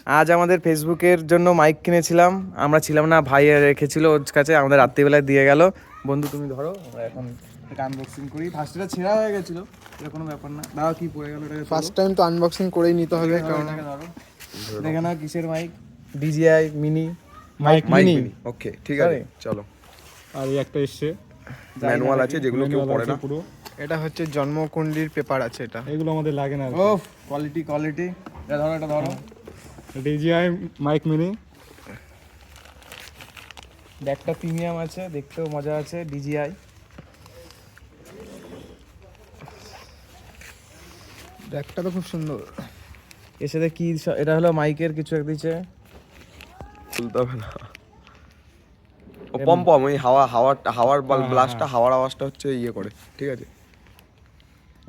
আজ আমাদের ফেসবুকের জন্য মাইক কিনেছিলাম, আমরা ছিলাম না, ভাই রেখেছিল ওর কাছে, আমাদের রাত্রিবেলায় দিয়ে গেল। বন্ধু তুমি ধরো, আমরা এখন এটা আনবক্সিং করি। ফার্স্ট এটা ছেঁড়া হয়ে গেছিল, এটা কোনো ব্যাপার না। দাঁড়াও কি পড়ে গেল, এটাকে ফার্স্ট টাইম তো আনবক্সিং করেই নিতে হবে, কারণ ধরো দেখে না কিসের mic, DJI mini mic mini. Okay ঠিক আছে চলো। আর এই একটা এসছে, ম্যানুয়াল আছে যেগুলো কেউ পড়ে না। পুরো এটা হচ্ছে জন্মকুণ্ডির পেপার আছে এটা। এগুলো আমাদের লাগে না। ও কোয়ালিটি কোয়ালিটি, এটা ধরো এটা ধরো। DJI মাইক মিনি, ব্যাগটা প্রিমিয়াম আছে, দেখতেও মজা আছে। DJI ব্যাগটা তো খুব সুন্দর। এর সাথে কি এটা হলো মাইকের কিছু এক দিচ্ছে, খুলতে হবে না। ও পম ওই হাওয়ার ব্লাস্টটা, হাওয়ার আওয়াজটা হচ্ছে ইয়ে করে, ঠিক আছে।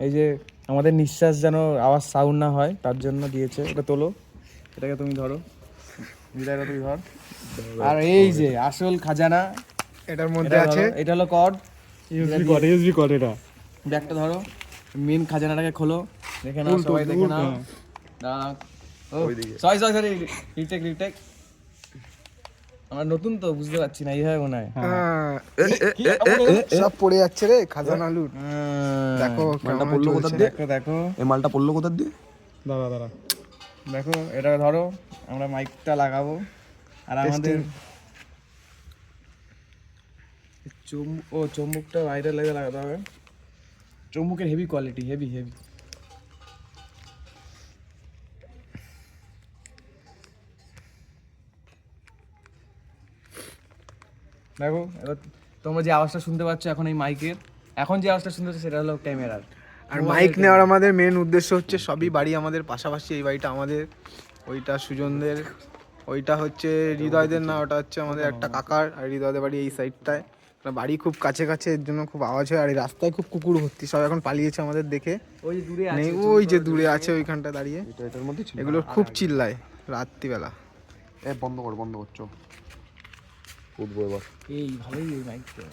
এই যে আমাদের নিঃশ্বাস যেন আওয়াজ সাউন্ড না হয় তার জন্য দিয়েছে। এটা তোলো, এটাকে তুমি ধরো, বিদায়টা তুই ধর। আর এই যে আসল খাজানা এটার মধ্যে আছে, এটা হলো কর্ড, ইউএসবি কর্ড। এটা ব্যাগটা ধরো, মেন খাজানাটাকে খোলো, দেখে নাও সবাই, দেখে নাও। Sorry sorry sorry, retake. আমার নতুন তো বুঝতে পারছি না, এইভাবে মনে হয়। সব পড়ে যাচ্ছে রে, খাজানা লুট। দেখো মালটা পড়লো কোথা দিয়ে, দেখো এই মালটা পড়লো কোথা দিয়ে। দাঁড়া দেখো, এটা ধরো, আমরা মাইকটা লাগাবো। আর আমাদের চুম্বুকটা বাইরে লেগে লাগাতে হবে। চুম্বুকের হেভি কোয়ালিটি, হেভি দেখো। এবার তোমরা যে আওয়াজটা শুনতে পাচ্ছ এখন এই মাইকের, এখন যে আওয়াজটা শুনতে পাচ্ছ সেটা হলো ক্যামেরার। আর মাইক নেওয়ার আমাদের মেন উদ্দেশ্য হচ্ছে, সবই বাড়ি আমাদের পাশাপাশি। এই বাড়িটা আমাদের, ওইটা সুজনদের, ওইটা হচ্ছে হৃদয়দের, না ওটা হচ্ছে আমাদের একটা কাকার। আর হৃদয়দের বাড়ি এই সাইডটায়, বাড়ি খুব কাছে কাছে, এর জন্য খুব আওয়াজ হয়। আর এই রাস্তায় খুব কুকুর ভর্তি, সব এখন পালিয়েছে আমাদের দেখে। ওই যে দূরে নেই, ওই যে দূরে আছে ওইখানটা দাঁড়িয়ে। এটার মধ্যে ছিল। এগুলো খুব চিল্লায় রাত্রিবেলা। বন্ধ কর চ, উঠবো এবার। এই ভালোই এই মাইকটা।